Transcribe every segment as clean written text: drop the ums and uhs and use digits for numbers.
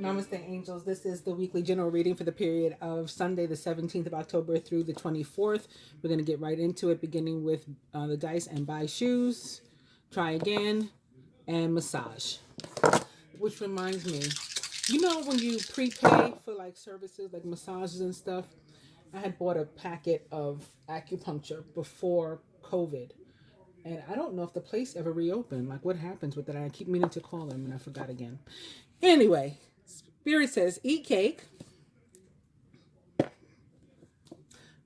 Namaste, angels. This is the weekly general reading for the period of Sunday, the 17th of October through the 24th. We're going to get right into it, beginning with the dice and buy shoes, try again, and massage. Which reminds me, you know when you prepay for like services like massages and stuff, I had bought a packet of acupuncture before COVID. And I don't know if the place ever reopened. Like, what happens with that? I keep meaning to call them, and I forgot again. Anyway, Spirit says, eat cake.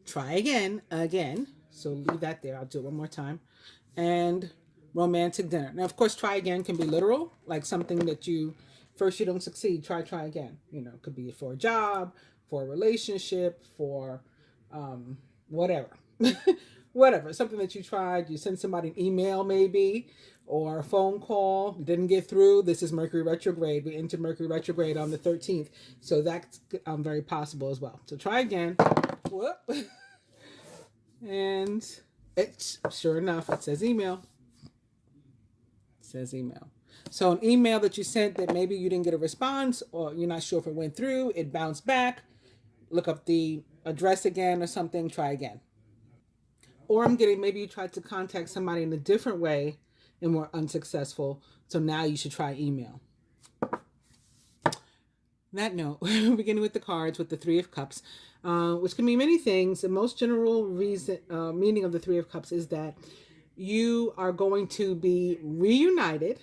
Try again. So leave that there. I'll do it one more time. And romantic dinner. Now, of course, try again can be literal, like something that you don't succeed. Try again. You know, it could be for a job, for a relationship, for whatever. Whatever, something that you tried, you send somebody an email maybe, or a phone call, didn't get through. This is Mercury retrograde. We enter Mercury retrograde on the 13th. So that's very possible as well. So try again. Whoop. And it's sure enough, it says email. So an email that you sent that maybe you didn't get a response, or you're not sure if it went through, it bounced back. Look up the address again or something, try again. Or maybe you tried to contact somebody in a different way and were unsuccessful. So now you should try email. On that note, we're beginning with the cards with the Three of Cups, which can mean many things. The most general meaning of the Three of Cups is that you are going to be reunited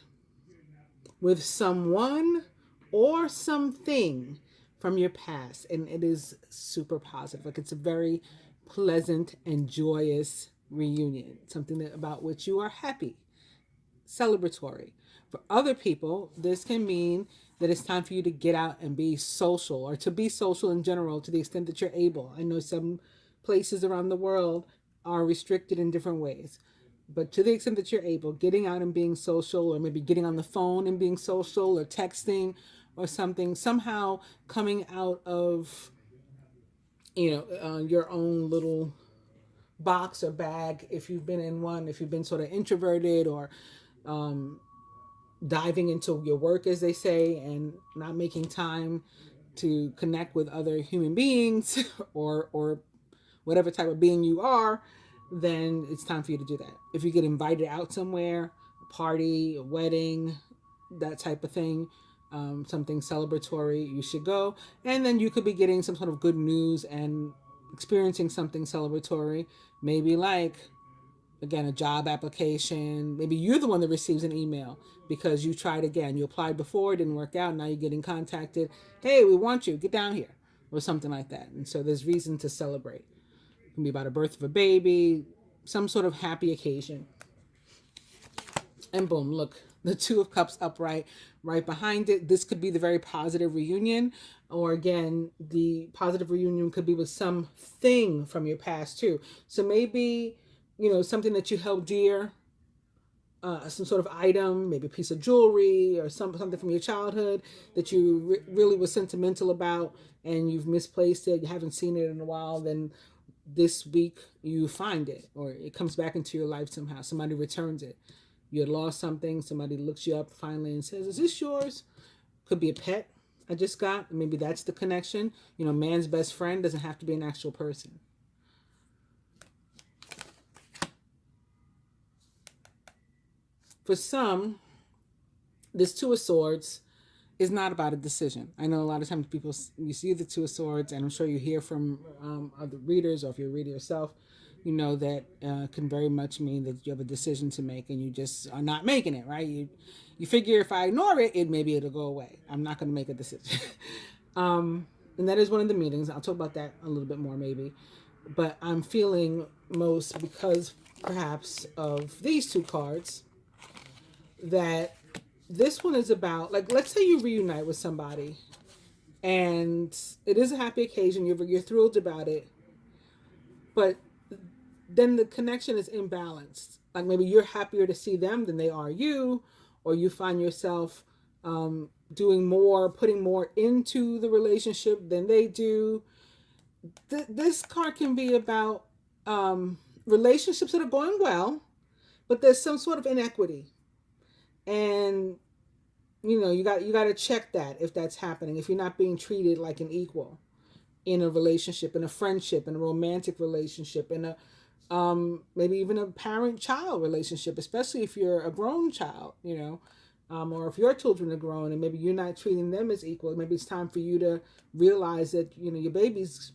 with someone or something from your past. And it is super positive. Like, it's a very pleasant and joyous reunion, something about which you are happy, celebratory. For other people, this can mean that it's time for you to get out and be social, or to be social in general to the extent that you're able. I know some places around the world are restricted in different ways, but to the extent that you're able, getting out and being social, or maybe getting on the phone and being social, or texting or something, somehow coming out of your own little box or bag, if you've been in one, if you've been sort of introverted, or diving into your work, as they say, and not making time to connect with other human beings or whatever type of being you are, then it's time for you to do that. If you get invited out somewhere, a party, a wedding, that type of thing, something celebratory, you should go. And then you could be getting some sort of good news and experiencing something celebratory, maybe like, again, a job application. Maybe you're the one that receives an email because you tried again. You applied before, it didn't work out, now you're getting contacted. Hey, we want you, get down here, or something like that. And so there's reason to celebrate. It can be about a birth of a baby, some sort of happy occasion. And boom, look, the Two of Cups upright, right behind it. This could be the very positive reunion, or again, the positive reunion could be with something from your past too. So maybe, something that you held dear, some sort of item, maybe a piece of jewelry, or something from your childhood that you really were sentimental about, and you've misplaced it, you haven't seen it in a while. Then this week you find it, or it comes back into your life somehow. Somebody returns it. You had lost something, somebody looks you up finally and says, is this yours? Could be a pet I just got. Maybe that's the connection. Man's best friend doesn't have to be an actual person. For some, this Two of Swords is not about a decision. I know a lot of times you see the Two of Swords, and I'm sure you hear from other readers, or if you're a reader yourself, that can very much mean that you have a decision to make and you just are not making it, right? You figure if I ignore it, maybe it'll go away. I'm not going to make a decision. And that is one of the meanings. I'll talk about that a little bit more maybe. But I'm feeling most, because perhaps of these two cards, that this one is about, like, let's say you reunite with somebody and it is a happy occasion. You're thrilled about it. But then the connection is imbalanced. Like, maybe you're happier to see them than they are you, or you find yourself doing more, putting more into the relationship than they do. This card can be about relationships that are going well, but there's some sort of inequity. And you got to check that if that's happening, if you're not being treated like an equal in a relationship, in a friendship, in a romantic relationship, in a maybe even a parent-child relationship, especially if you're a grown child, or if your children are grown and maybe you're not treating them as equal. Maybe it's time for you to realize that your baby's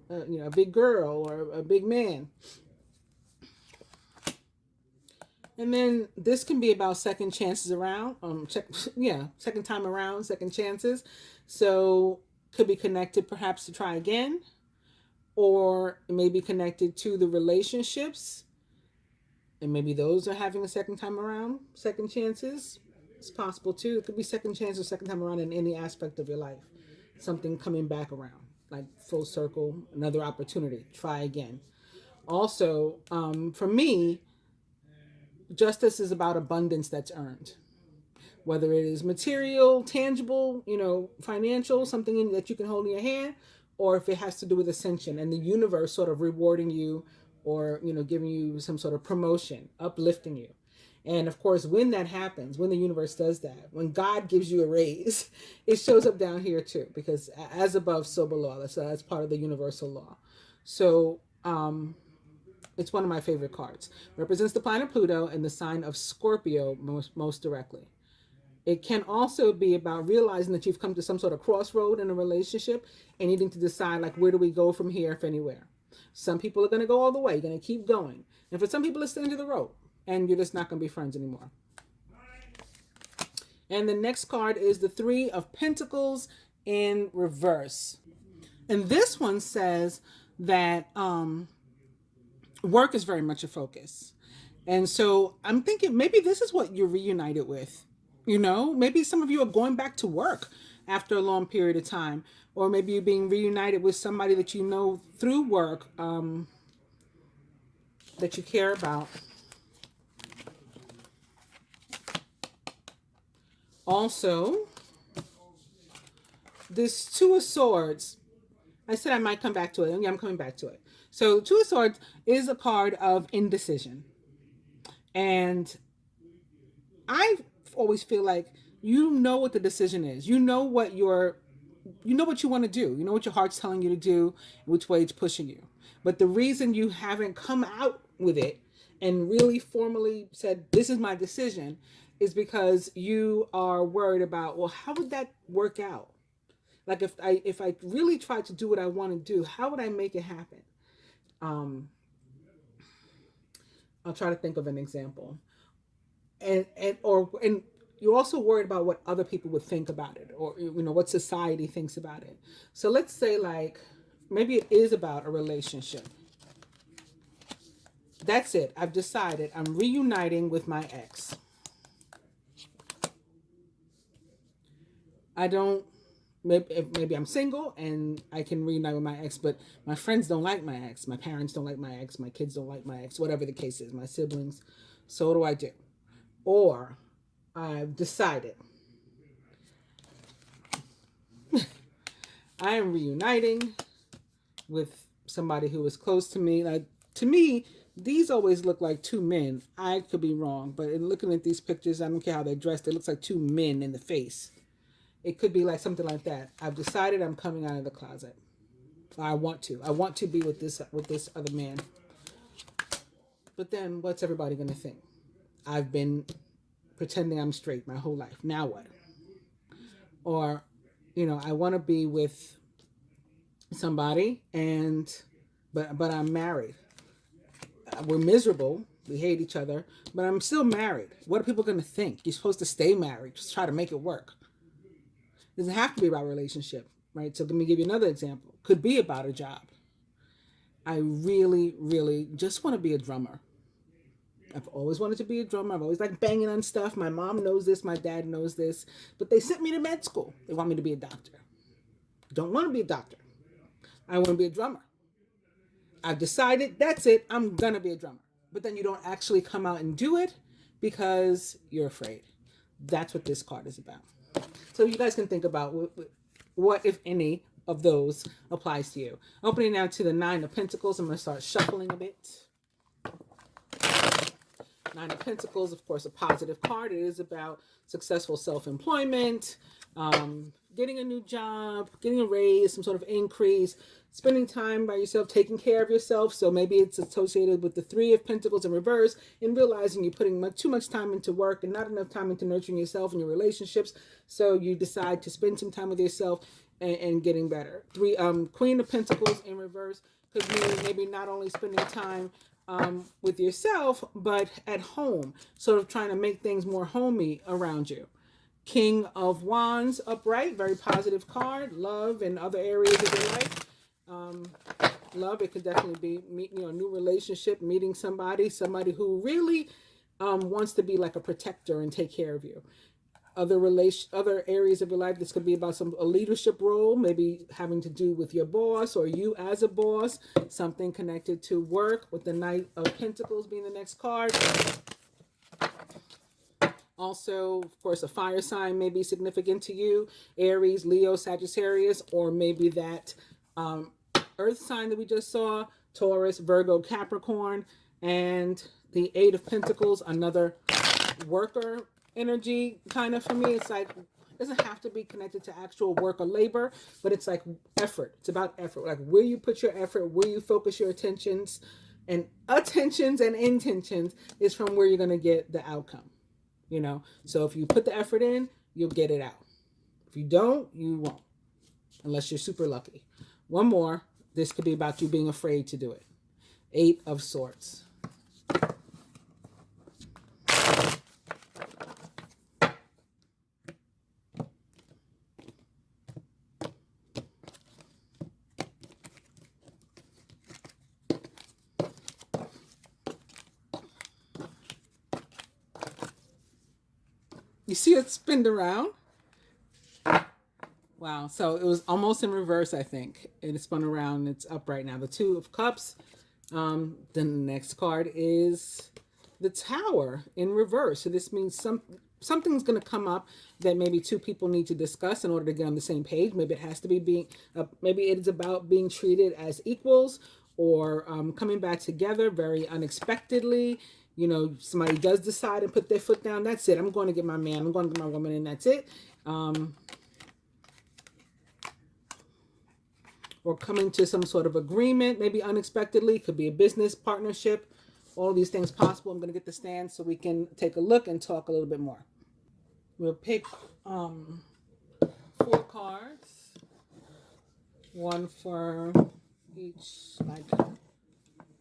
a big girl or a big man. And then this can be about second chances around, second time around, second chances. So could be connected perhaps to try again, or it may be connected to the relationships, and maybe those are having a second time around, second chances. It's possible too. It could be second chance or second time around in any aspect of your life. Something coming back around, like full circle, another opportunity, try again. Also, for me, justice is about abundance that's earned. Whether it is material, tangible, financial, something that you can hold in your hand, or if it has to do with ascension and the universe sort of rewarding you or, giving you some sort of promotion, uplifting you. And of course, when that happens, when the universe does that, when God gives you a raise, it shows up down here too, because as above, so below. That's part of the universal law. So, it's one of my favorite cards. Represents the planet Pluto and the sign of Scorpio most directly. It can also be about realizing that you've come to some sort of crossroad in a relationship and needing to decide, like, where do we go from here, if anywhere? Some people are going to go all the way, going to keep going. And for some people, it's the end of the road, and you're just not going to be friends anymore. And the next card is the Three of Pentacles in reverse. And this one says that work is very much a focus. And so I'm thinking maybe this is what you're reunited with. Maybe some of you are going back to work after a long period of time, or maybe you're being reunited with somebody that you know through work, that you care about. Also, this Two of Swords, I said I might come back to it. Yeah, I'm coming back to it. So Two of Swords is a card of indecision. And I always feel like what the decision is. You know what you want to do. You know what your heart's telling you to do, which way it's pushing you. But the reason you haven't come out with it and really formally said, this is my decision, is because you are worried about, well, how would that work out? Like if I really tried to do what I want to do, how would I make it happen? I'll try to think of an example. And you're also worried about what other people would think about it, or what society thinks about it. So let's say, like, maybe it is about a relationship. That's it. I've decided I'm reuniting with my ex. Maybe I'm single and I can reunite with my ex, but my friends don't like my ex, my parents don't like my ex, my kids don't like my ex, whatever the case is, my siblings. So what do I do? Or I've decided I am reuniting with somebody who is close to me. Like, to me, these always look like two men. I could be wrong, but in looking at these pictures, I don't care how they're dressed, it looks like two men in the face. It could be like something like that. I've decided I'm coming out of the closet. I want to be with this other man. But then what's everybody going to think? I've been pretending I'm straight my whole life. Now what? Or, I want to be with somebody but I'm married. We're miserable. We hate each other, but I'm still married. What are people going to think? You're supposed to stay married. Just try to make it work. It doesn't have to be about a relationship, right? So let me give you another example. Could be about a job. I really, really just want to be a drummer. I've always wanted to be a drummer. I've always liked banging on stuff. My mom knows this. My dad knows this. But they sent me to med school. They want me to be a doctor. Don't want to be a doctor. I want to be a drummer. I've decided, that's it. I'm going to be a drummer. But then you don't actually come out and do it because you're afraid. That's what this card is about. So you guys can think about what, if any, of those applies to you. Opening now to the Nine of Pentacles. I'm going to start shuffling a bit. Nine of Pentacles, of course, a positive card. It is about successful self-employment, getting a new job, getting a raise, some sort of increase, spending time by yourself, taking care of yourself. So maybe it's associated with the Three of Pentacles in reverse, and realizing you're putting too much time into work and not enough time into nurturing yourself and your relationships. So you decide to spend some time with yourself and getting better. Queen of Pentacles in reverse could mean maybe not only spending time with yourself, but at home, sort of trying to make things more homey around you. King of Wands upright, very positive card. Love and other areas of your life. Love, it could definitely be a new relationship, meeting somebody who really wants to be like a protector and take care of you. Other areas of your life, this could be about a leadership role, maybe having to do with your boss or you as a boss, something connected to work, with the Knight of Pentacles being the next card. Also, of course, a fire sign may be significant to you, Aries, Leo, Sagittarius, or maybe that earth sign that we just saw, Taurus, Virgo, Capricorn. And the Eight of Pentacles, another worker energy kind of for me. It's like, it doesn't have to be connected to actual work or labor, but it's like effort. It's about effort, like where you put your effort, where you focus your attentions and intentions is from where you're going to get the outcome, so if you put the effort in, you'll get it out. If you don't, you won't, unless you're super lucky. One more. This could be about you being afraid to do it. Eight of Swords. You see it spin around? Wow. So it was almost in reverse, I think. It spun around. It's up right now. The Two of Cups. Then the next card is the Tower in reverse. So this means something's going to come up that maybe two people need to discuss in order to get on the same page. Maybe it has to be maybe it is about being treated as equals, or coming back together very unexpectedly. Somebody does decide and put their foot down. That's it. I'm going to get my man. I'm going to get my woman, and that's it. Or coming to some sort of agreement, maybe unexpectedly. Could be a business partnership. All of these things possible. I'm going to get the stand so we can take a look and talk a little bit more. We'll pick 4 cards. One for each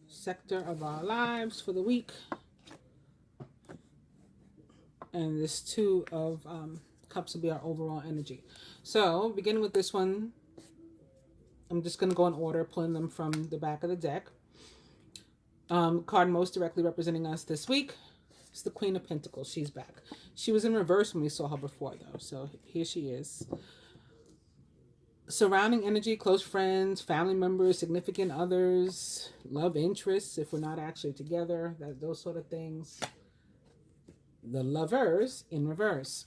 sector of our lives for the week. And this Two of Cups will be our overall energy. So, beginning with this one, I'm just going to go in order, pulling them from the back of the deck. Card most directly representing us this week is the Queen of Pentacles. She's back. She was in reverse when we saw her before, though. So, here she is. Surrounding energy, close friends, family members, significant others, love interests, if we're not actually together, those sort of things. The Lovers in reverse.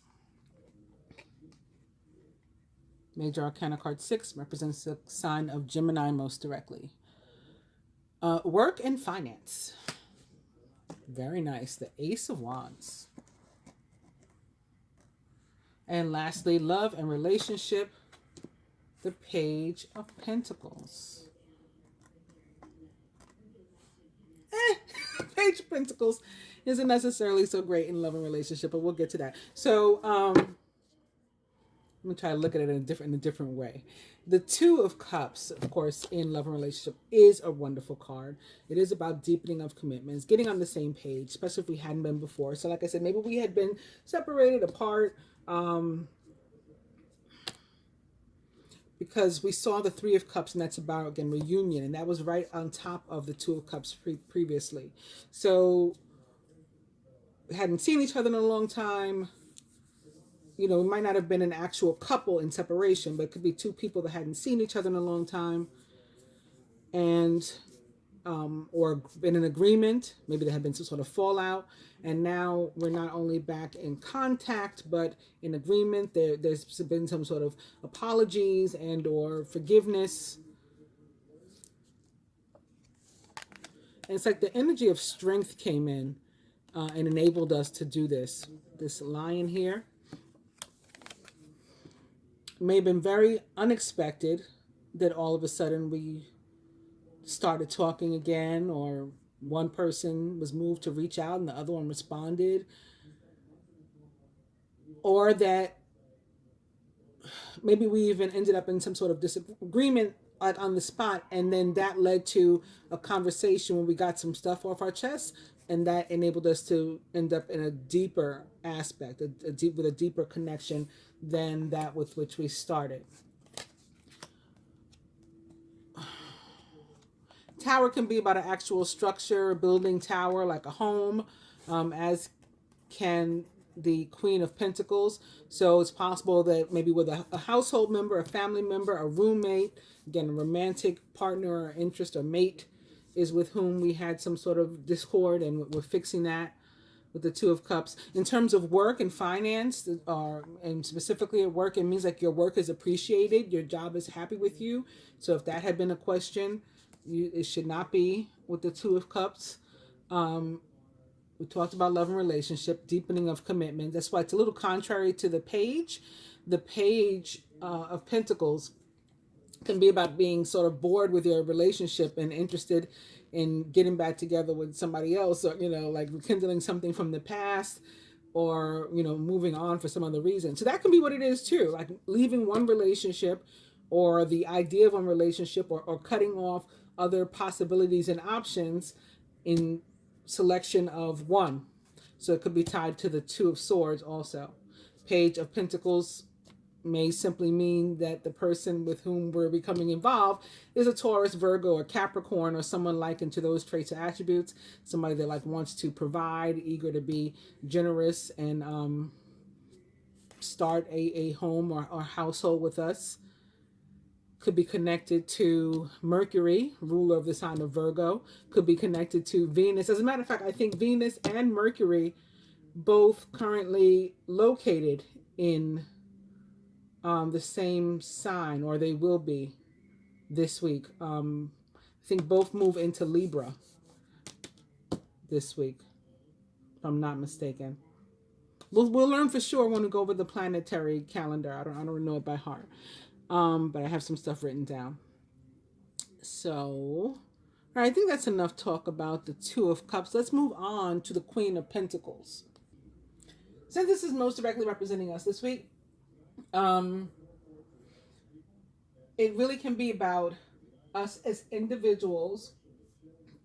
Major Arcana card 6 represents the sign of Gemini most directly. Work and finance. Very nice. The Ace of Wands. And lastly, love and relationship. The Page of Pentacles. Page of Pentacles isn't necessarily so great in love and relationship, but we'll get to that. So, I'm going to try to look at it in a different way. The Two of Cups, of course, in love and relationship is a wonderful card. It is about deepening of commitments, getting on the same page, especially if we hadn't been before. So like I said, maybe we had been separated apart because we saw the Three of Cups, and that's about, again, reunion. And that was right on top of the Two of Cups previously. So we hadn't seen each other in a long time. We might not have been an actual couple in separation, but it could be two people that hadn't seen each other in a long time, and or been in agreement. Maybe there had been some sort of fallout, and now we're not only back in contact, but in agreement. There's been some sort of apologies and or forgiveness. And it's like the energy of strength came in and enabled us to do this. This lion here may have been very unexpected that all of a sudden we started talking again, or one person was moved to reach out and the other one responded, or that maybe we even ended up in some sort of disagreement like on the spot, and then that led to a conversation when we got some stuff off our chest, and that enabled us to end up in a deeper aspect, with a deeper connection than that with which we started. Tower can be about an actual structure, building tower like a home, as can the Queen of Pentacles. So it's possible that maybe with a household member, a family member, a roommate, again, a romantic partner or interest or mate is with whom we had some sort of discord, and we're fixing that with the Two of Cups. In terms of work and finance, and specifically at work, it means like your work is appreciated, your job is happy with you. So if that had been a question, it should not be with the Two of Cups. We talked about love and relationship, deepening of commitment. That's why it's a little contrary to the page. The page of Pentacles can be about being sort of bored with your relationship and interested in getting back together with somebody else, or, like rekindling something from the past, or, moving on for some other reason. So that can be what it is too, like leaving one relationship or the idea of one relationship, or cutting off other possibilities and options in selection of one. So it could be tied to the Two of Swords also. Page of Pentacles may simply mean that the person with whom we're becoming involved is a Taurus, Virgo, or Capricorn, or someone likened to those traits or attributes. Somebody that like wants to provide, eager to be generous, and start a home or household with us. Could be connected to Mercury, ruler of the sign of Virgo. Could be connected to Venus. As a matter of fact, I think Venus and Mercury both currently located in the same sign, or they will be this week. I think both move into Libra this week, if I'm not mistaken. We'll learn for sure when we go over the planetary calendar. I don't know it by heart. But I have some stuff written down. So, all right, I think that's enough talk about the Two of Cups. Let's move on to the Queen of Pentacles. Since this is most directly representing us this week, it really can be about us as individuals,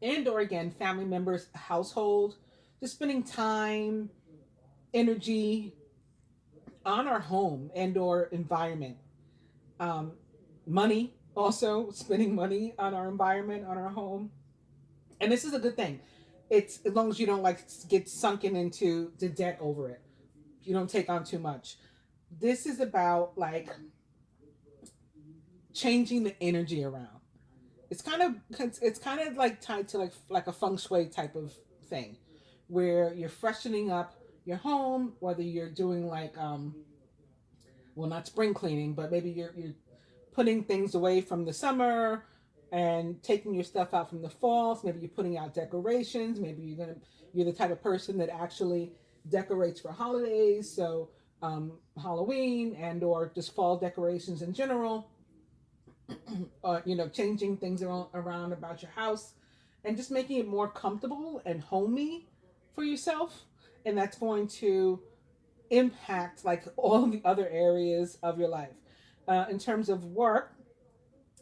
and or again, family members, household, just spending time, energy on our home and or environment. Money, also spending money on our environment, on our home. And this is a good thing. It's as long as you don't like get sunken into the debt over it. You don't take on too much. This is about like changing the energy around. It's kind of like tied to like a feng shui type of thing, where you're freshening up your home, whether you're doing like well, not spring cleaning, but maybe you're putting things away from the summer and taking your stuff out from the fall. So maybe you're putting out decorations. Maybe you're the type of person that actually decorates for holidays. So Halloween and or just fall decorations in general. Changing things around about your house and just making it more comfortable and homey for yourself. And that's going to impact like all the other areas of your life. In terms of work,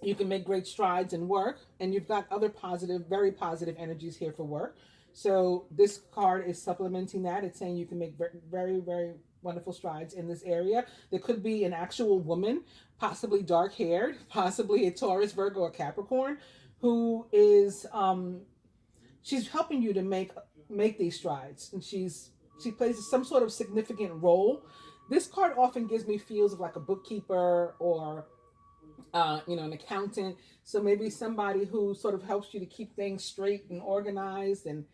you can make great strides in work, and you've got other positive, very positive energies here for work. So this card is supplementing that. It's saying you can make very, very wonderful strides in this area. There could be an actual woman, possibly dark haired, possibly a Taurus, Virgo, or Capricorn, who is she's helping you to make these strides, and she plays some sort of significant role. This card often gives me feels of like a bookkeeper or an accountant. So maybe somebody who sort of helps you to keep things straight and organized, and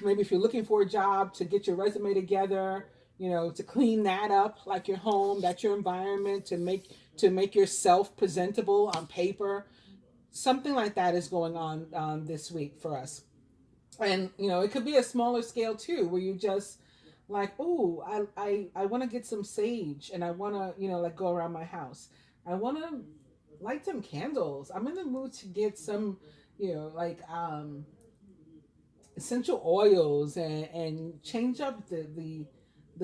maybe if you're looking for a job, to get your resume together, to clean that up, like your home, that's your environment, to make yourself presentable on paper. Something like that is going on this week for us. And it could be a smaller scale too, where you just like, oh, I want to get some sage, and I want to like go around my house. I want to light some candles. I'm in the mood to get some like essential oils, and change up the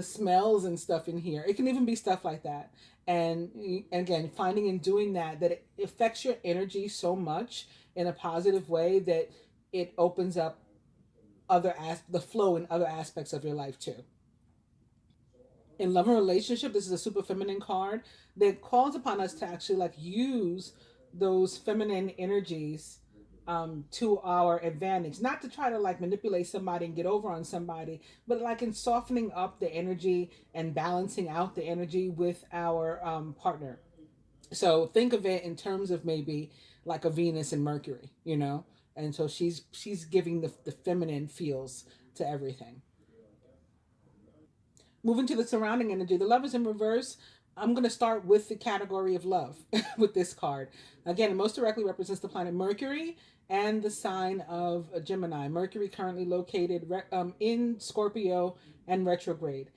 smells and stuff in here. It can even be stuff like that. And again, finding and doing that it affects your energy so much in a positive way that it opens up the flow in other aspects of your life too. In love and relationship, this is a super feminine card that calls upon us to actually like use those feminine energies to our advantage, not to try to like manipulate somebody and get over on somebody, but like in softening up the energy and balancing out the energy with our partner. So think of it in terms of maybe like a Venus and Mercury, and so she's giving the feminine feels to everything. Moving to the surrounding energy, the love is in reverse. I'm going to start with the category of love with this card. Again, it most directly represents the planet Mercury and the sign of Gemini. Mercury currently located in Scorpio and retrograde.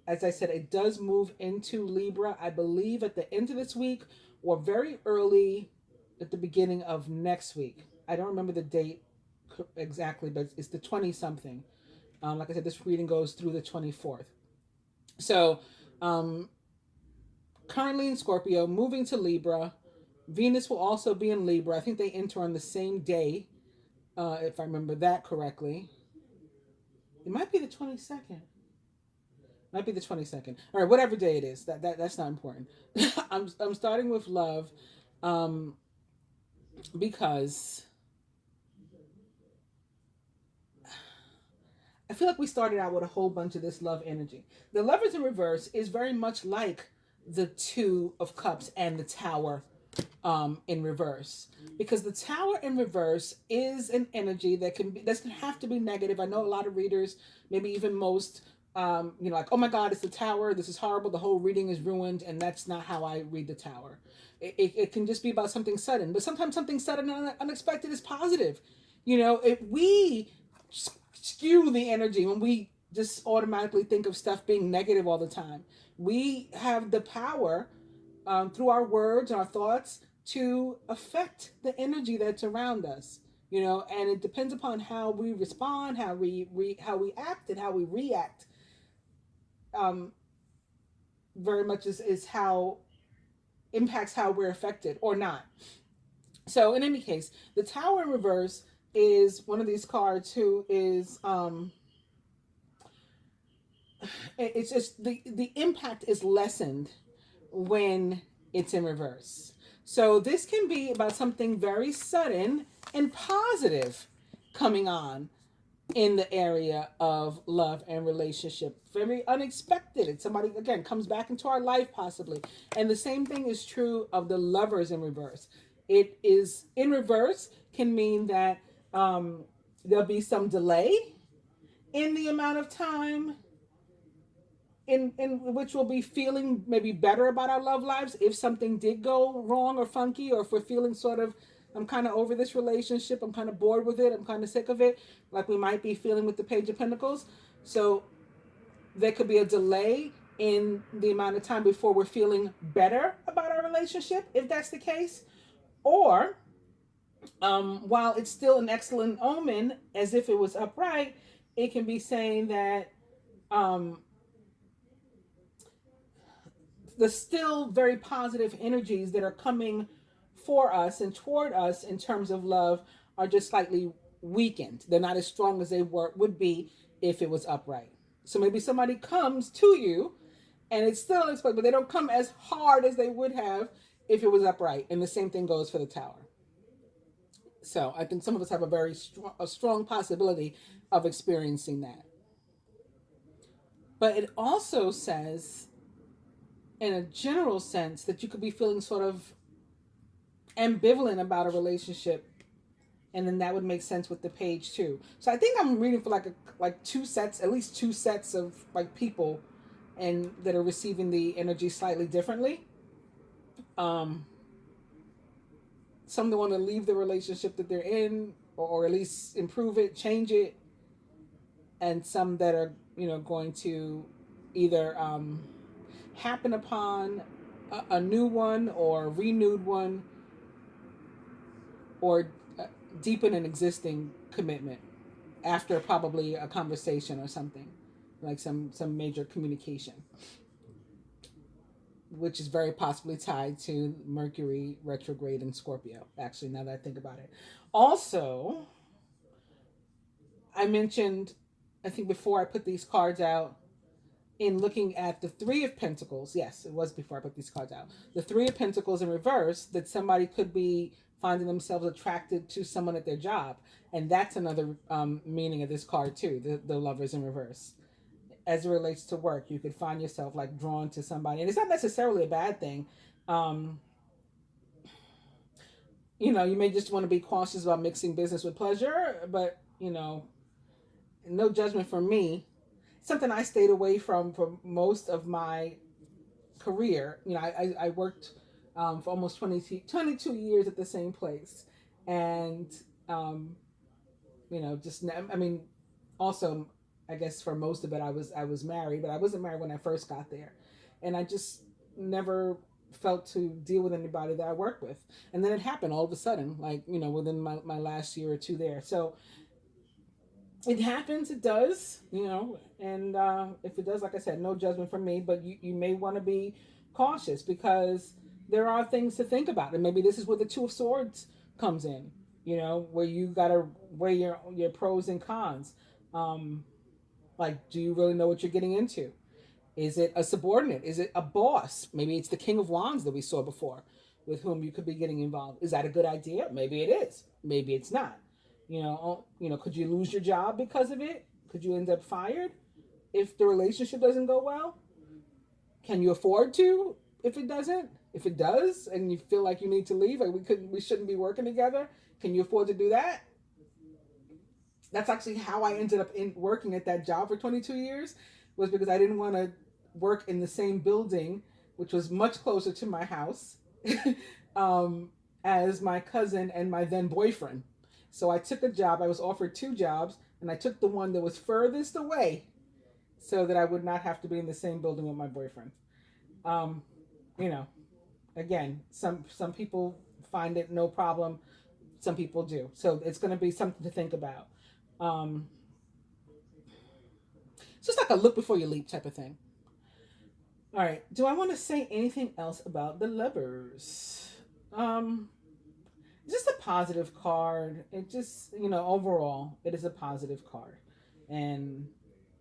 As I said, it does move into Libra, I believe, at the end of this week or very early at the beginning of next week. I don't remember the date exactly, but it's the 20 something. Like I said, this reading goes through the 24th. So, um, currently in Scorpio, moving to Libra. Venus will also be in Libra. I think they enter on the same day, if I remember that correctly. It might be the 22nd. Might be the 22nd. All right, whatever day it is. That's not important. I'm starting with love, um, because I feel like we started out with a whole bunch of this love energy. The Lovers in reverse is very much like the Two of Cups and the Tower in reverse, because the Tower in reverse is an energy that doesn't have to be negative. I know a lot of readers, maybe even most, like, oh my God, it's the Tower. This is horrible. The whole reading is ruined, and that's not how I read the Tower. It can just be about something sudden, but sometimes something sudden and unexpected is positive. If we skew the energy when we just automatically think of stuff being negative all the time, we have the power, through our words, our thoughts, to affect the energy that's around us. And it depends upon how we respond, how we act, and how we react. Um, very much is how impacts how we're affected or not. So in any case, the Tower in reverse is one of these cards who is it's just the impact is lessened when it's in reverse. So this can be about something very sudden and positive coming on in the area of love and relationship. Very unexpected. It's somebody, again, comes back into our life possibly. And the same thing is true of the Lovers in reverse. It is in reverse can mean that there'll be some delay in the amount of time in which we'll be feeling maybe better about our love lives if something did go wrong or funky, or if we're feeling sort of, I'm kind of over this relationship, I'm kind of bored with it, I'm kind of sick of it, like we might be feeling with the Page of Pentacles. So there could be a delay in the amount of time before we're feeling better about our relationship, if that's the case. Or while it's still an excellent omen, as if it was upright, it can be saying that um, the still very positive energies that are coming for us and toward us in terms of love are just slightly weakened. They're not as strong as they would be if it was upright. So maybe somebody comes to you and it's still unexpected, but they don't come as hard as they would have if it was upright. And the same thing goes for the Tower. So I think some of us have a strong possibility of experiencing that. But it also says, in a general sense, that you could be feeling sort of ambivalent about a relationship, and then that would make sense with the Page too. So I think I'm reading for like two sets, at least two sets of like people, and that are receiving the energy slightly differently. Um, some that want to leave the relationship that they're in, or at least improve it, change it, and some that are, going to either happen upon a new one or renewed one, or deepen an existing commitment after probably a conversation or something, like some major communication, which is very possibly tied to Mercury retrograde in Scorpio, actually, now that I think about it. Also, I mentioned, I think before I put these cards out, in looking at the Three of Pentacles, yes, it was before I put these cards out, the Three of Pentacles in reverse, that somebody could be finding themselves attracted to someone at their job. And that's another meaning of this card too, the Lovers in reverse. As it relates to work, you could find yourself like drawn to somebody. And it's not necessarily a bad thing. Um, you may just want to be cautious about mixing business with pleasure, but, no judgment from me. Something I stayed away from for most of my career. I worked for almost 22 years at the same place. And, just, I mean, also, I guess for most of it, I was married, but I wasn't married when I first got there. And I just never felt to deal with anybody that I worked with. And then it happened all of a sudden, like, within my last year or two there. So it happens, it does, and if it does, like I said, no judgment from me, but you may want to be cautious, because there are things to think about. And maybe this is where the Two of Swords comes in, where you got to weigh your pros and cons. Like, do you really know what you're getting into? Is it a subordinate? Is it a boss? Maybe it's the King of Wands that we saw before, with whom you could be getting involved. Is that a good idea? Maybe it is. Maybe it's not. Could you lose your job because of it? Could you end up fired if the relationship doesn't go well? Can you afford to if it doesn't? If it does, and you feel like you need to leave, like we shouldn't be working together, can you afford to do that? That's actually how I ended up working at that job for 22 years, was because I didn't want to work in the same building, which was much closer to my house, um, as my cousin and my then boyfriend. So I took a job. I was offered two jobs, and I took the one that was furthest away, so that I would not have to be in the same building with my boyfriend. Um, you know, Again, some people find it no problem. Some people do. So it's going to be something to think about. Um, it's just like a look before you leap type of thing. All right. Do I want to say anything else about the Lovers? Um, just a positive card. It just, overall, it is a positive card. And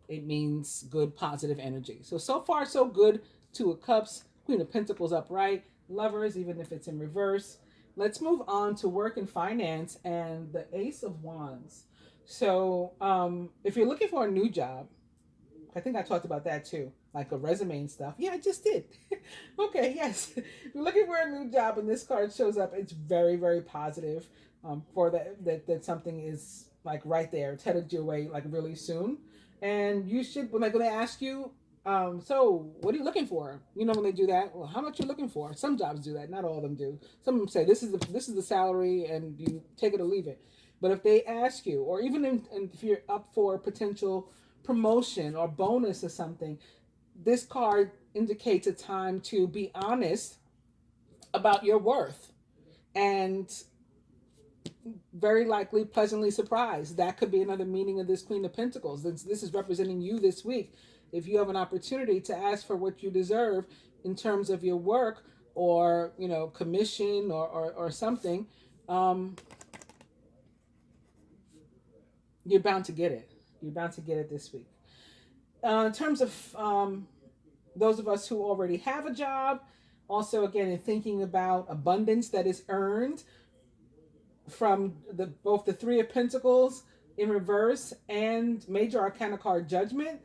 it means good, positive energy. So far, so good. Two of Cups, Queen of Pentacles upright, Lovers, even if it's in reverse. Let's move on to work and finance and the Ace of Wands. So if you're looking for a new job, I think I talked about that too, like a resume and stuff. Yeah, I just did. Okay, yes. If you're looking for a new job and this card shows up, it's very, very positive for that something is like right there. It's headed your way like really soon. And you should, when they ask you, so what are you looking for? When they do that, well, how much you looking for? Some jobs do that. Not all of them do. Some of them say this is the salary and you take it or leave it. But if they ask you, or even if you're up for potential promotion or bonus or something, this card indicates a time to be honest about your worth, and very likely pleasantly surprised. That could be another meaning of this Queen of Pentacles. This is representing you this week. If you have an opportunity to ask for what you deserve in terms of your work, or commission or something, you're bound to get it. You're bound to get it this week. In terms of those of us who already have a job, also again in thinking about abundance that is earned from both the Three of Pentacles in reverse and Major Arcana card Judgment,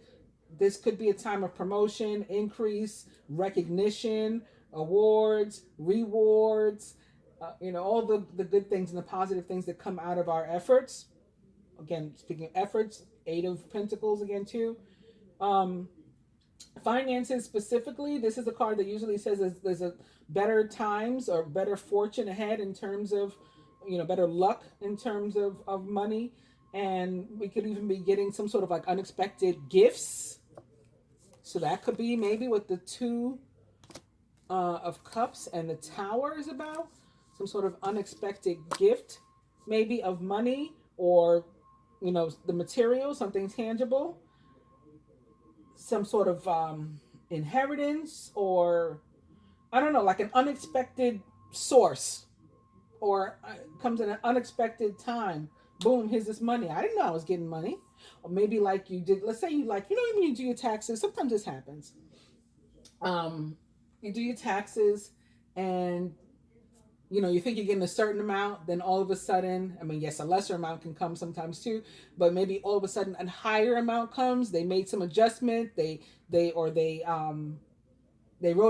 this could be a time of promotion, increase, recognition, awards, rewards, all the good things and the positive things that come out of our efforts. Again, speaking of efforts, Eight of Pentacles again too. Finances specifically, this is a card that usually says there's a better times or better fortune ahead in terms of better luck in terms of money. And we could even be getting some sort of like unexpected gifts. So that could be maybe what the two of cups and the tower is about. Some sort of unexpected gift, maybe of money, or the material, something tangible, some sort of inheritance, or I don't know, like an unexpected source, or comes at an unexpected time. Boom, here's this money. I didn't know I was getting money. Or maybe like you did, let's say you like, when you do your taxes, sometimes this happens. You do your taxes and you think you're getting a certain amount, then all of a sudden, I mean, yes, a lesser amount can come sometimes too, but maybe all of a sudden a higher amount comes. They made some adjustment. They wrote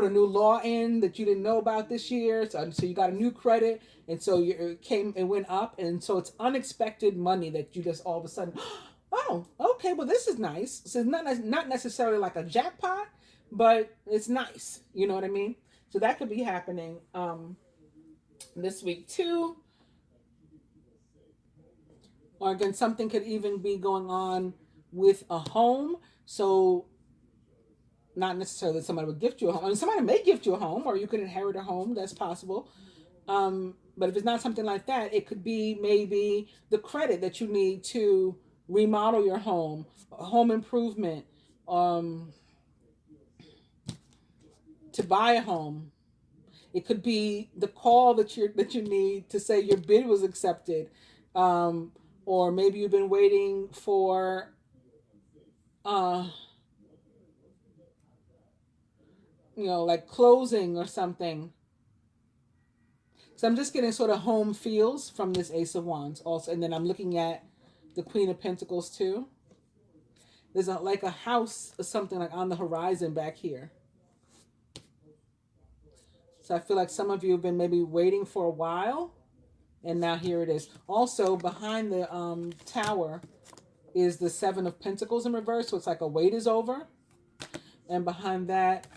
a new law in that you didn't know about this year. So you got a new credit. And so it went up. And so it's unexpected money that you just all of a sudden, oh, okay, well, this is nice. So it's not necessarily like a jackpot, but it's nice. You know what I mean? So that could be happening this week too. Or again, something could even be going on with a home. So not necessarily that somebody would gift you a home. I mean, somebody may gift you a home, or you could inherit a home. That's possible. But if it's not something like that, it could be maybe the credit that you need to remodel your home, home improvement, to buy a home. It could be the call that you need to say your bid was accepted, or maybe you've been waiting for. Like closing or something. So I'm just getting sort of home feels from this Ace of Wands also. And then I'm looking at the Queen of Pentacles too. There's like a house or something like on the horizon back here. So I feel like some of you have been maybe waiting for a while. And now here it is. Also behind the tower is the Seven of Pentacles in reverse. So it's like a wait is over. And behind that,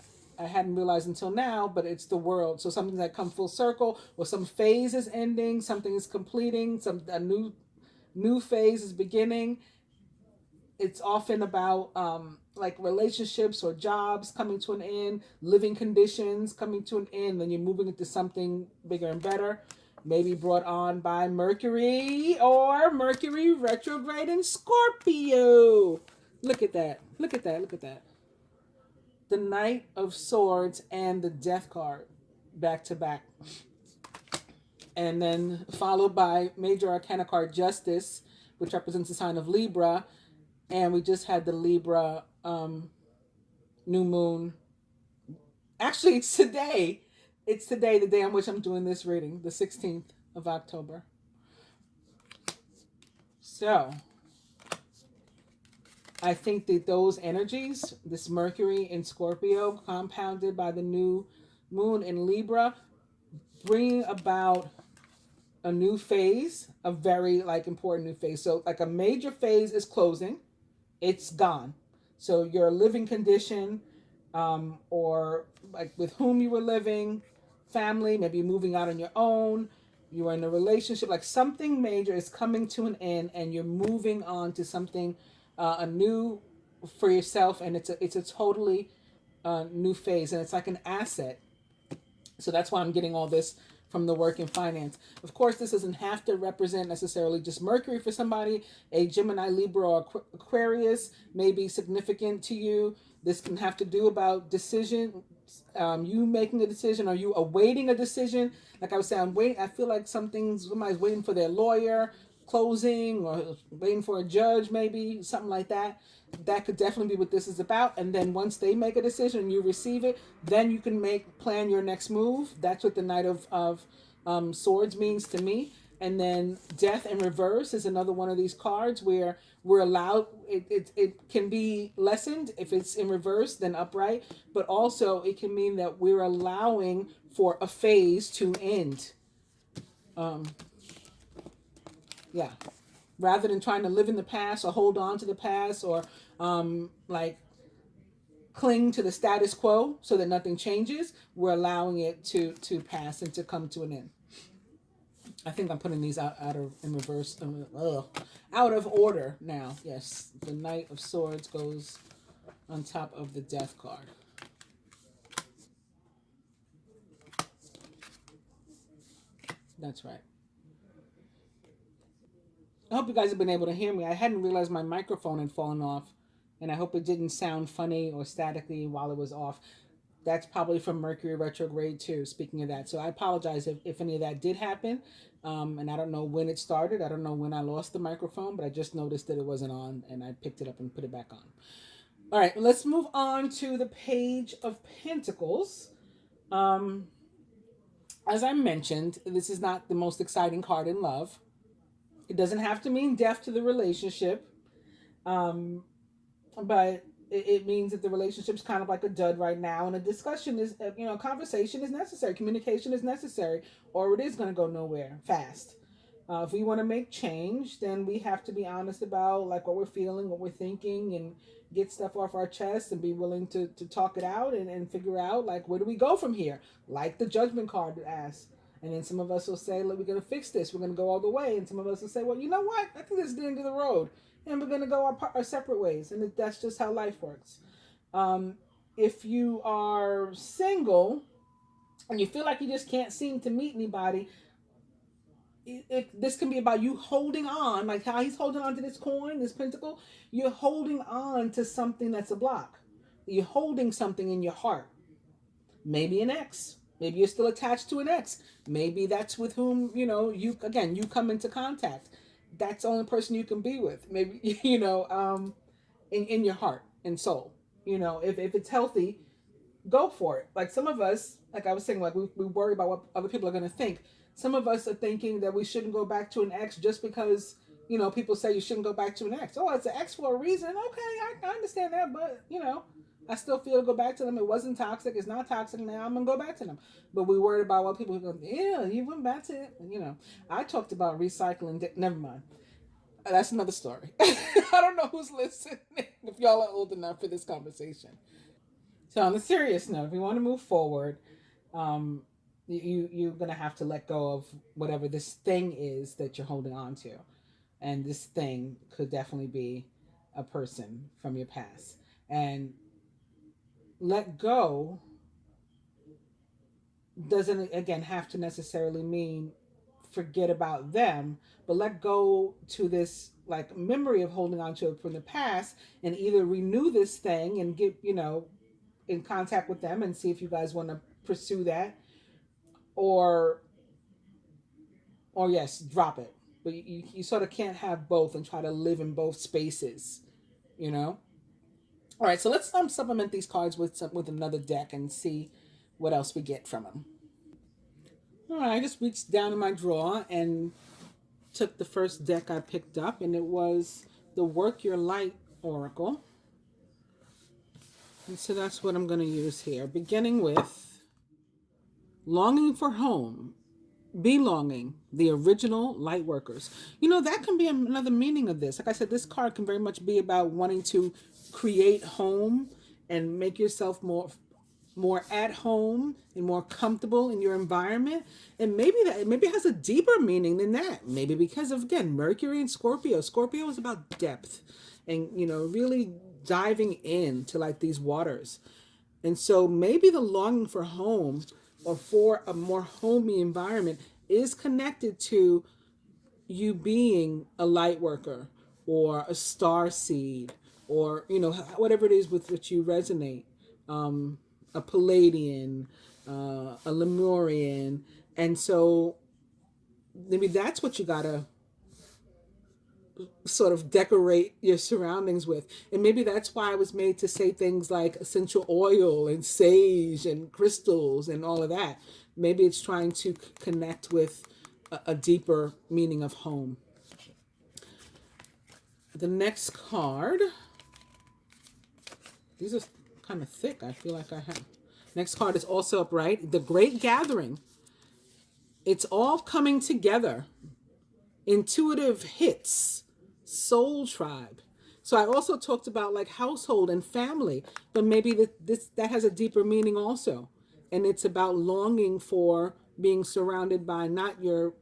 I hadn't realized until now, but it's the World. So something that come full circle, or some phase is ending, something is completing, a new phase is beginning. It's often about like relationships or jobs coming to an end, living conditions coming to an end, then you're moving into something bigger and better. Maybe brought on by Mercury, or Mercury retrograde in Scorpio. Look at that. Look at that. Look at that. The Knight of Swords and the Death card back to back. And then followed by Major Arcana card Justice, which represents the sign of Libra. And we just had the Libra new moon. Actually, it's today. It's today, the day on which I'm doing this reading, the 16th of October. So I think that those energies, this Mercury in Scorpio, compounded by the new moon in Libra, bring about a new phase, a very important new phase. So like a major phase is closing, it's gone. So your living condition, or like with whom you were living, family, maybe moving out on your own, you are in a relationship, like something major is coming to an end and you're moving on to something a new for yourself, and it's a totally new phase, and it's like an asset. So that's why I'm getting all this from the work and finance. Of course, this doesn't have to represent necessarily just Mercury for somebody. A Gemini, Libra, or Aquarius may be significant to you. This can have to do about decision, you making a decision, or you awaiting a decision. Like I was saying, I feel like somebody's waiting for their lawyer, closing, or waiting for a judge, maybe something like that. That could definitely be what this is about. And then once they make a decision, you receive it, then you can plan your next move. That's what the Knight of Swords means to me. And then Death in reverse is another one of these cards where we're allowed, it can be lessened if it's in reverse than upright, but also it can mean that we're allowing for a phase to end. Yeah. Rather than trying to live in the past or hold on to the past, or cling to the status quo so that nothing changes, we're allowing it to pass and to come to an end. I think I'm putting these in reverse, out of order now. Yes, the Knight of Swords goes on top of the Death card. That's right. I hope you guys have been able to hear me. I hadn't realized my microphone had fallen off, and I hope it didn't sound funny or statically while it was off. That's probably from Mercury retrograde too. Speaking of that, so I apologize if any of that did happen, and I don't know when it started. I don't know when I lost the microphone, but I just noticed that it wasn't on, and I picked it up and put it back on. All right, let's move on to the Page of Pentacles. Um, as I mentioned, this is not the most exciting card in love. It doesn't have to mean death to the relationship, um, but it means that the relationship's kind of like a dud right now, and a discussion is, conversation is necessary, communication is necessary, or it is going to go nowhere fast. If we want to make change, then we have to be honest about like what we're feeling, what we're thinking, and get stuff off our chest and be willing to talk it out and figure out like where do we go from here, like the Judgment card asks. And then some of us will say, look, we're going to fix this, we're going to go all the way. And some of us will say, well, you know what, I think this is the end of the road, and we're going to go our separate ways. And that's just how life works. If you are single and you feel like you just can't seem to meet anybody, this can be about you holding on, like how he's holding on to this coin, this pentacle. You're holding on to something that's a block. You're holding something in your heart. Maybe an ex. Maybe you're still attached to an ex. Maybe that's with whom, you come into contact. That's the only person you can be with. Maybe, in your heart and soul. If it's healthy, go for it. Like some of us, like I was saying, like we worry about what other people are going to think. Some of us are thinking that we shouldn't go back to an ex just because, people say you shouldn't go back to an ex. Oh, it's an ex for a reason. Okay, I understand that, but, I still feel to go back to them. It wasn't toxic. It's not toxic now. I'm going to go back to them. But we worried about what people are going to, yeah, you went back to it. I talked about recycling. Never mind. That's another story. I don't know who's listening, if y'all are old enough for this conversation. So on the serious note, if you want to move forward, um, you're gonna have to let go of whatever this thing is that you're holding on to, and this thing could definitely be a person from your past. And let go doesn't again have to necessarily mean forget about them, but let go to this like memory of holding on to it from the past, and either renew this thing and get in contact with them and see if you guys want to pursue that, or yes, drop it. But you sort of can't have both and try to live in both spaces, you know. All right, so let's supplement these cards with another deck and see what else we get from them. All right, I just reached down in my drawer and took the first deck I picked up, and it was the Work Your Light Oracle. And so that's what I'm going to use here, beginning with Longing for Home, Belonging, the original light workers. That can be another meaning of this. Like I said, this card can very much be about wanting to create home and make yourself more at home and more comfortable in your environment. And maybe it has a deeper meaning than that. Maybe because of, again, Mercury and Scorpio. Scorpio is about depth and, really diving into like these waters. And so maybe the longing for home or for a more homey environment is connected to you being a light worker or a star seed, or whatever it is with which you resonate, a Palladian, a Lemurian. And so maybe that's what you gotta sort of decorate your surroundings with. And maybe that's why I was made to say things like essential oil and sage and crystals and all of that. Maybe it's trying to connect with a deeper meaning of home. The next card, these are kind of thick. I feel like I have. Next card is also upright. The Great Gathering. It's all coming together. Intuitive hits. Soul tribe. So I also talked about like household and family, but maybe that has a deeper meaning also. And it's about longing for being surrounded by not your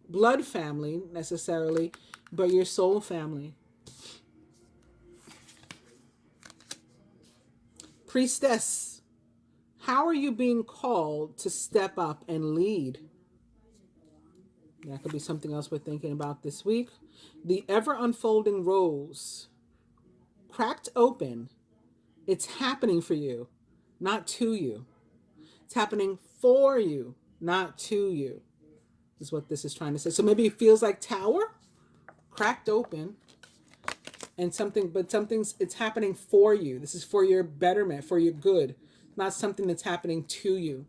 blood family necessarily, but your soul family. Priestess, how are you being called to step up and lead? That could be something else we're thinking about this week. The ever unfolding rose, cracked open. It's happening for you, not to you. It's happening for you, not to you, is what this is trying to say. So maybe it feels like tower, cracked open, and it's happening for you. This is for your betterment, for your good, not something that's happening to you.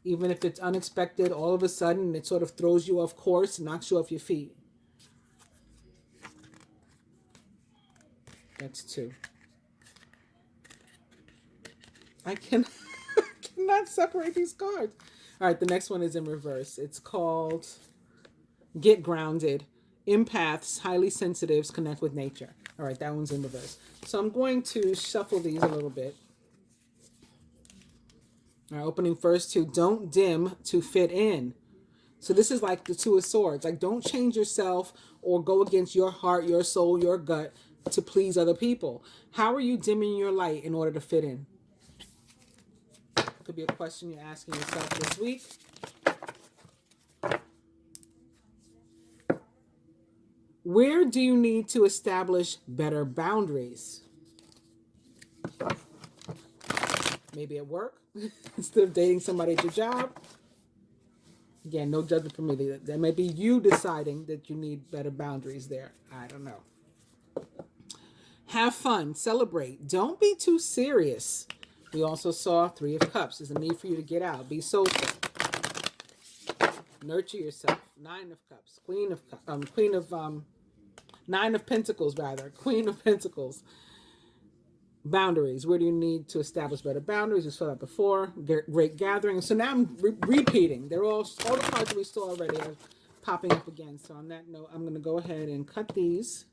Even if it's unexpected, all of a sudden, it sort of throws you off course and knocks you off your feet. That's 2. I cannot separate these cards. All right, the next one is in reverse. It's called Get Grounded. Empaths, highly sensitives, connect with nature. All right, that one's in reverse. So I'm going to shuffle these a little bit. All right, opening first to don't dim to fit in. So this is like the 2 of Swords. Like, don't change yourself or go against your heart, your soul, your gut to please other people. How are you dimming your light in order to fit in? Could be a question you're asking yourself this week. Where do you need to establish better boundaries? Maybe at work, instead of dating somebody at your job. Again, no judgment from me. That may be you deciding that you need better boundaries there. I don't know. Have fun. Celebrate. Don't be too serious. We also saw 3 of Cups. There's a need for you to get out. Be social. Nurture yourself. 9 of Cups. 9 of Pentacles, rather. Queen of Pentacles. Boundaries. Where do you need to establish better boundaries? We saw that before. Great gathering. So now I'm repeating. They're all the cards that we saw already are popping up again. So on that note, I'm going to go ahead and cut these.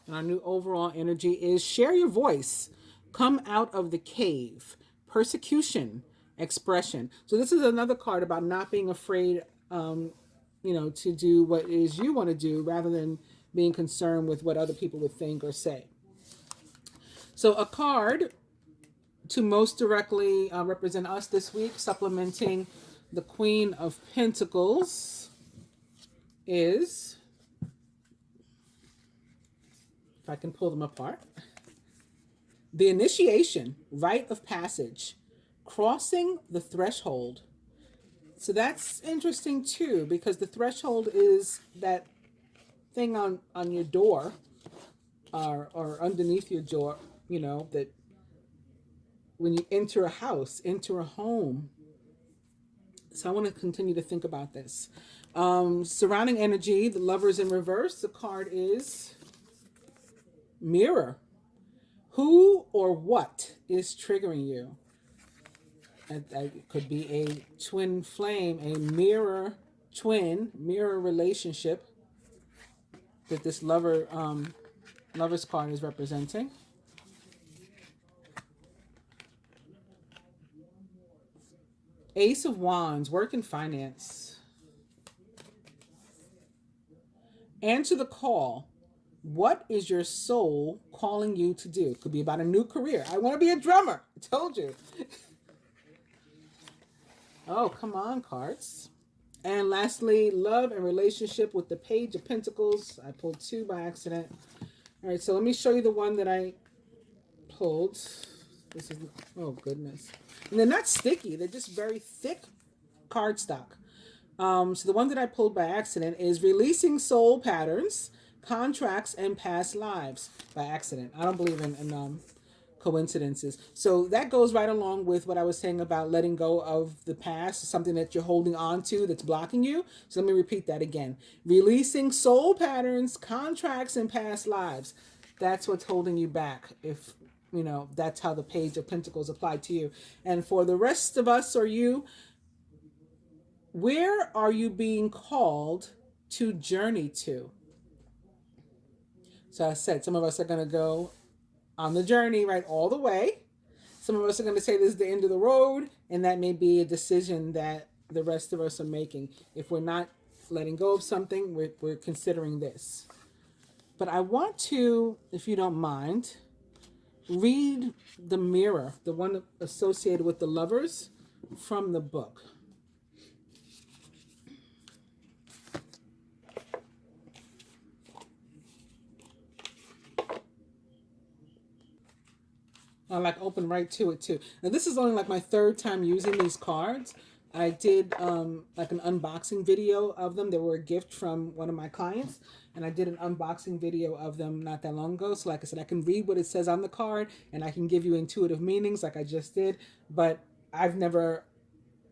And our new overall energy is share your voice. Come out of the cave. Persecution. Expression. So this is another card about not being afraid, to do what it is you want to do rather than being concerned with what other people would think or say. So a card to most directly represent us this week, supplementing the Queen of Pentacles, is, if I can pull them apart, the initiation, rite of passage, crossing the threshold. So that's interesting too, because the threshold is that thing on your door or underneath your door, that when you enter a house, enter a home. So I want to continue to think about this. Surrounding energy, the Lovers in reverse. The card is Mirror. Who or what is triggering you? It could be a twin flame, a mirror relationship that this lover's card is representing. Ace of Wands, work and finance. Answer the call. What is your soul calling you to do? It could be about a new career. I want to be a drummer. I told you. Oh, come on, cards. And lastly, love and relationship with the Page of Pentacles. I pulled 2 by accident. All right, so let me show you the one that I pulled. This is, oh goodness. And they're not sticky. They're just very thick cardstock. So the one that I pulled by accident is Releasing Soul Patterns, Contracts, and Past Lives by accident. I don't believe in coincidences. So that goes right along with what I was saying about letting go of the past, something that you're holding on to that's blocking you. So let me repeat that again. Releasing soul patterns, contracts, and past lives. That's what's holding you back, if that's how the Page of Pentacles applied to you. And for the rest of us or you, where are you being called to journey to? So I said some of us are going to go on the journey, right, all the way. Some of us are going to say this is the end of the road, and that may be a decision that the rest of us are making. If we're not letting go of something, we're considering this. But I want to, if you don't mind, read the mirror, the one associated with the lovers, from the book. I like open right to it too. Now this is only like my third time using these cards. I did like an unboxing video of them. They were a gift from one of my clients, and I did an unboxing video of them not that long ago. So like I said, I can read what it says on the card, and I can give you intuitive meanings like I just did. But I've never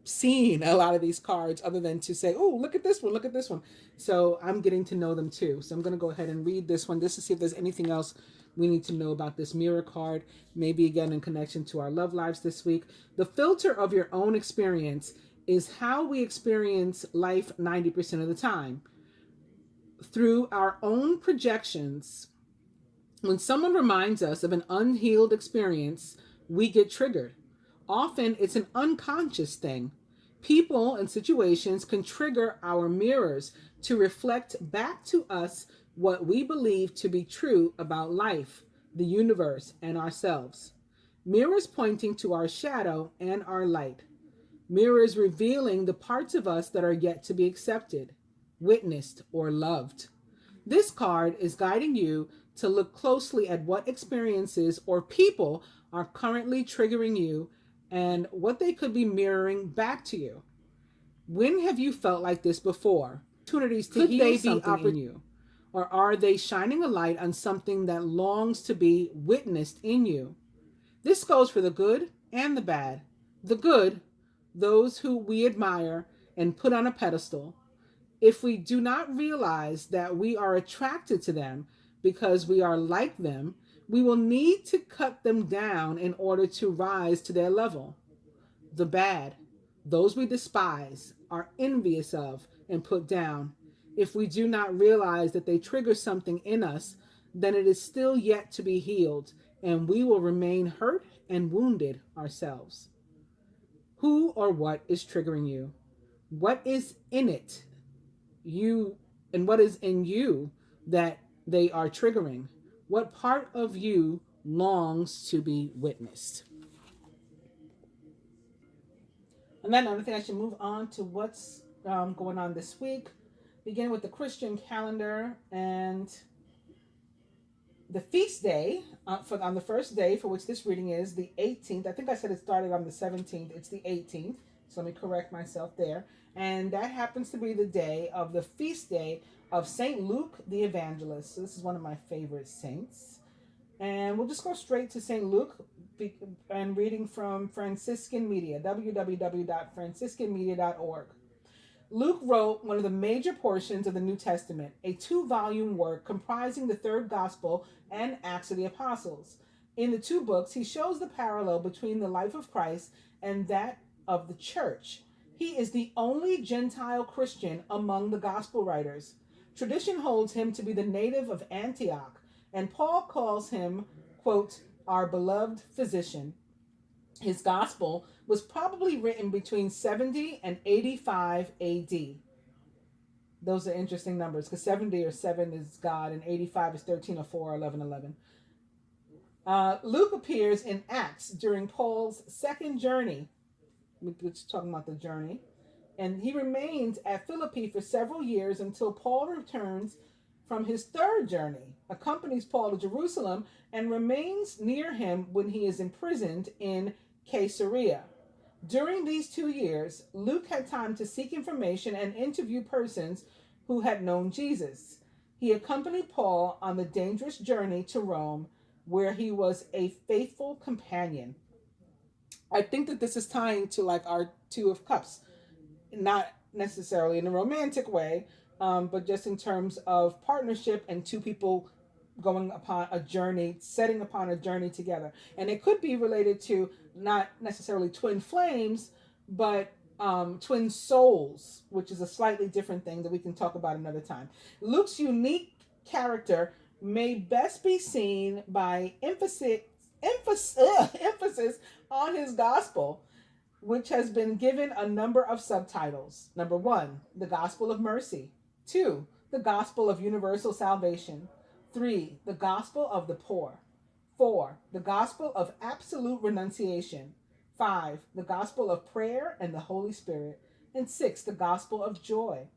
seen a lot of these cards other than to say, oh, look at this one, look at this one. So I'm getting to know them too. So I'm going to go ahead and read this one just to see if there's anything else we need to know about this mirror card, maybe again in connection to our love lives this week. The filter of your own experience is how we experience life 90% of the time. Through our own projections, when someone reminds us of an unhealed experience, we get triggered. Often it's an unconscious thing. People and situations can trigger our mirrors to reflect back to us what we believe to be true about life, the universe, and ourselves. Mirrors pointing to our shadow and our light. Mirrors revealing the parts of us that are yet to be accepted, witnessed, or loved. This card is guiding you to look closely at what experiences or people are currently triggering you and what they could be mirroring back to you. When have you felt like this before? Opportunities to heal something in you? Or are they shining a light on something that longs to be witnessed in you? This goes for the good and the bad. The good, those who we admire and put on a pedestal. If we do not realize that we are attracted to them because we are like them, we will need to cut them down in order to rise to their level. The bad, those we despise, are envious of, and put down. If we do not realize that they trigger something in us, then it is still yet to be healed, and we will remain hurt and wounded ourselves. Who or what is triggering you? What is in it, you, and what is in you that they are triggering? What part of you longs to be witnessed? And then I think I should move on to what's going on this week, beginning with the Christian calendar and the feast day on the first day for which this reading is the 18th. I think I said it started on the 17th. It's the 18th. So let me correct myself there. And that happens to be the day of the feast day of St. Luke the Evangelist. So this is one of my favorite saints. And we'll just go straight to St. Luke and reading from Franciscan Media, www.franciscanmedia.org. Luke wrote one of the major portions of the New Testament, a 2-volume work comprising the third gospel and Acts of the Apostles. In the 2 books, he shows the parallel between the life of Christ and that of the church. He is the only Gentile Christian among the gospel writers. Tradition holds him to be the native of Antioch, and Paul calls him, quote, our beloved physician. His gospel was probably written between 70 and 85 AD. Those are interesting numbers because 70 or 7 is God and 85 is 1304 or 1111. Luke appears in Acts during Paul's second journey. We're just talking about the journey. And he remains at Philippi for several years until Paul returns from his third journey, accompanies Paul to Jerusalem, and remains near him when he is imprisoned in Caesarea. During these 2 years, Luke had time to seek information and interview persons who had known Jesus. He accompanied Paul on the dangerous journey to Rome, where he was a faithful companion. I think that this is tying to like our 2 of Cups, not necessarily in a romantic way, but just in terms of partnership and 2 people going upon a journey, setting upon a journey together. And it could be related to not necessarily twin flames, but twin souls, which is a slightly different thing that we can talk about another time. Luke's unique character may best be seen by emphasis on his gospel, which has been given a number of subtitles. Number one, the gospel of mercy. Two, the gospel of universal salvation. Three, the gospel of the poor. Four, the gospel of absolute renunciation. Five, the gospel of prayer and the Holy Spirit. And six, the gospel of joy.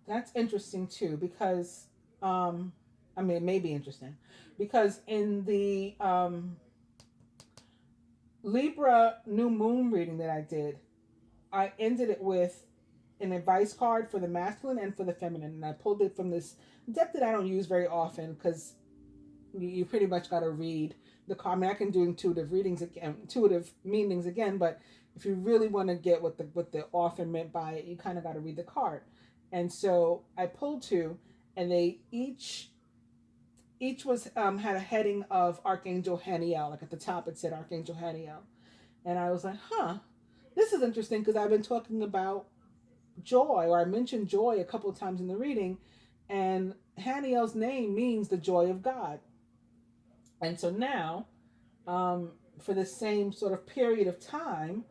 That's interesting too, because I mean, it may be interesting because in the Libra new moon reading that I did, I ended it with an advice card for the masculine and for the feminine, and I pulled it from this deck that I don't use very often because you pretty much got to read the card. I mean, I can do intuitive readings again, intuitive meanings again, but if you really want to get what the author meant by it, you kind of got to read the card. And so I pulled two, and they each was had a heading of Archangel Haniel. Like at the top, it said Archangel Haniel, and I was like, huh, this is interesting because I've been talking about joy, or I mentioned joy a couple of times in the reading, and Haniel's name means the joy of God. And so now, for the same sort of period of time,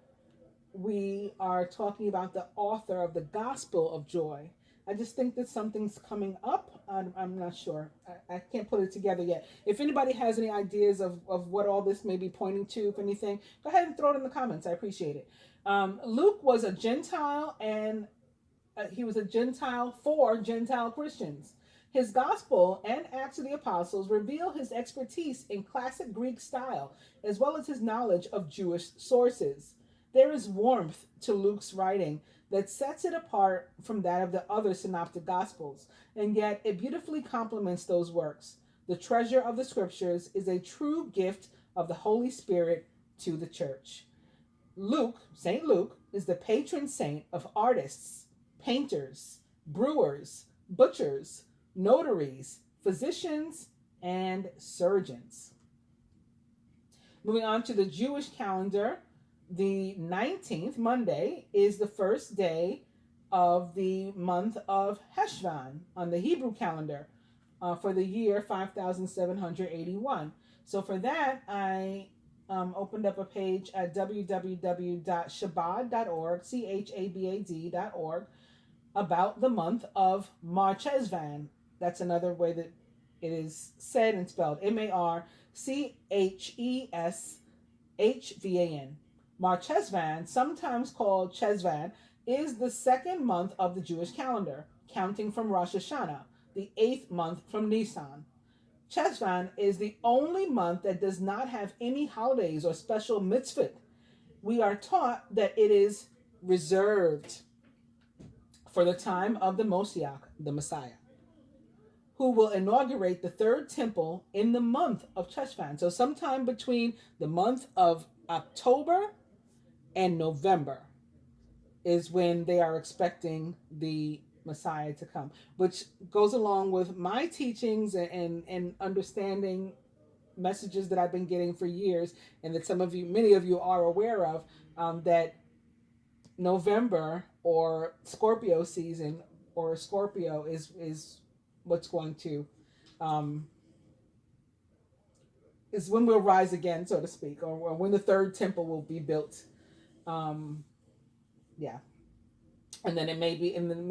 we are talking about the author of the Gospel of Joy. I just think that something's coming up. I'm not sure. I can't put it together yet. If anybody has any ideas of what all this may be pointing to, if anything, go ahead and throw it in the comments. I appreciate it. Luke was a Gentile, and he was a Gentile for Gentile Christians. His gospel and Acts of the Apostles reveal his expertise in classic Greek style, as well as his knowledge of Jewish sources. There is warmth to Luke's writing that sets it apart from that of the other synoptic gospels, and yet it beautifully complements those works. The treasure of the scriptures is a true gift of the Holy Spirit to the church. Luke, St. Luke, is the patron saint of artists, painters, brewers, butchers, notaries, physicians, and surgeons. Moving on to the Jewish calendar, the 19th, Monday, is the first day of the month of Heshvan on the Hebrew calendar for the year 5781. So for that, I opened up a page at www.chabad.org, chabad.org, about the month of Marchesvan. That's another way that it is said and spelled. Marcheshvan. Marchesvan, sometimes called Chesvan, is the second month of the Jewish calendar, counting from Rosh Hashanah, the 8th month from Nisan. Chesvan is the only month that does not have any holidays or special mitzvot. We are taught that it is reserved for the time of the Moshiach, the Messiah, who will inaugurate the third temple in the month of Cheshvan. So sometime between the month of October and November is when they are expecting the Messiah to come, which goes along with my teachings and understanding messages that I've been getting for years, and that many of you are aware of, that November or Scorpio season or Scorpio is what's going to is when we'll rise again, so to speak, or when the third temple will be built. Yeah, and then it may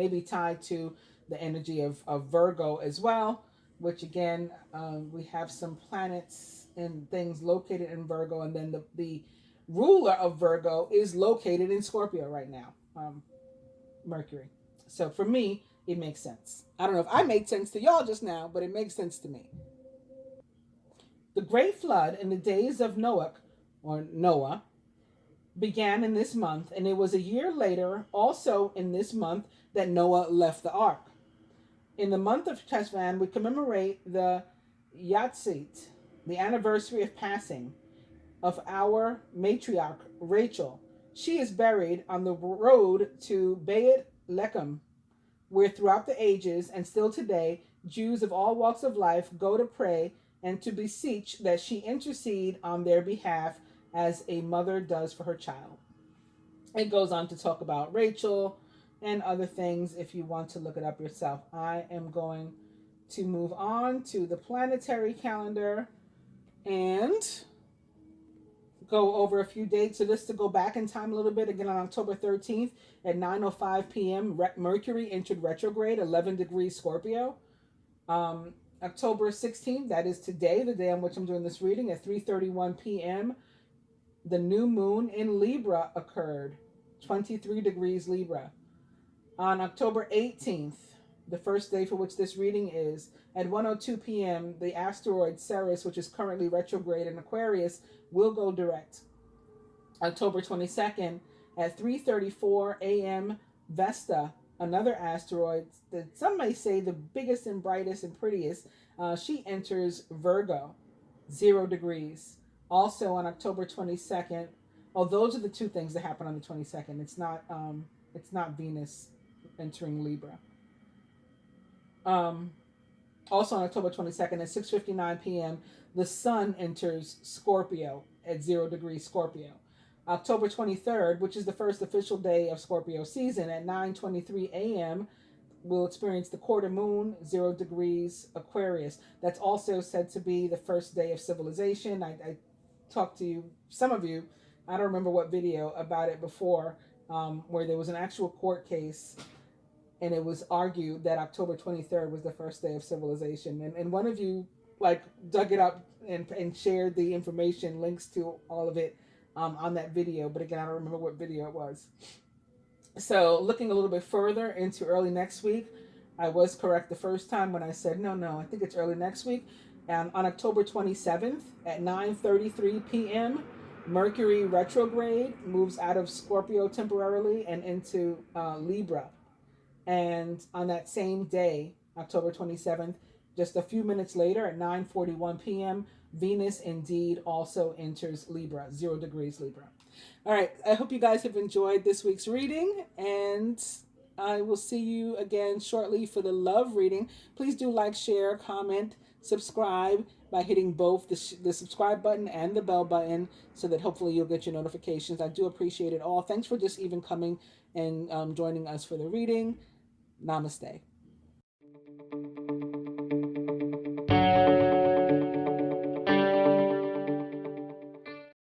be tied to the energy of Virgo as well, which again, we have some planets and things located in Virgo, and then the ruler of Virgo is located in Scorpio right now, Mercury. So for me, it makes sense. I don't know if I made sense to y'all just now, but it makes sense to me. The Great Flood in the days of Noah, began in this month, and it was a year later, also in this month, that Noah left the ark. In the month of Cheshvan, we commemorate the Yatzit, the anniversary of passing of our matriarch Rachel. She is buried on the road to Beit Lechem, where throughout the ages and still today, Jews of all walks of life go to pray and to beseech that she intercede on their behalf as a mother does for her child. It goes on to talk about Rachel and other things if you want to look it up yourself. I am going to move on to the planetary calendar and go over a few dates. So just to go back in time a little bit, again on October 13th at 9:05 p.m., Mercury entered retrograde, 11 degrees Scorpio. October 16th, that is today, the day on which I'm doing this reading, at 3:31 p.m., the new moon in Libra occurred, 23 degrees Libra. On October 18th, the first day for which this reading is, at 1:02 p.m., the asteroid Ceres, which is currently retrograde in Aquarius, will go direct. October 22nd, at 3:34 a.m., Vesta, another asteroid that some may say the biggest and brightest and prettiest, she enters Virgo, 0 degrees. Also on October 22nd, those are the two things that happen on the 22nd. It's not Venus entering Libra. Also on October 22nd at 6:59 p.m., the Sun enters Scorpio at 0 degrees Scorpio. October 23rd, which is the first official day of Scorpio season, at 9:23 a.m., we'll experience the quarter moon, 0 degrees Aquarius. That's also said to be the first day of civilization. I talked to some of you, I don't remember what video, about it before, where there was an actual court case and it was argued that October 23rd was the first day of civilization. And one of you dug it up and shared the information, links to all of it on that video. But again, I don't remember what video it was. So looking a little bit further into early next week, I was correct the first time when I said, no, I think it's early next week. On October 27th at 9:33 p.m., Mercury retrograde moves out of Scorpio temporarily and into Libra. And on that same day, October 27th, just a few minutes later at 9:41 p.m., Venus indeed also enters Libra, 0 degrees Libra. All right, I hope you guys have enjoyed this week's reading, and I will see you again shortly for the love reading. Please do like, share, comment, subscribe by hitting both the subscribe button and the bell button so that hopefully you'll get your notifications. I do appreciate it all. Thanks for just even coming and joining us for the reading. Namaste.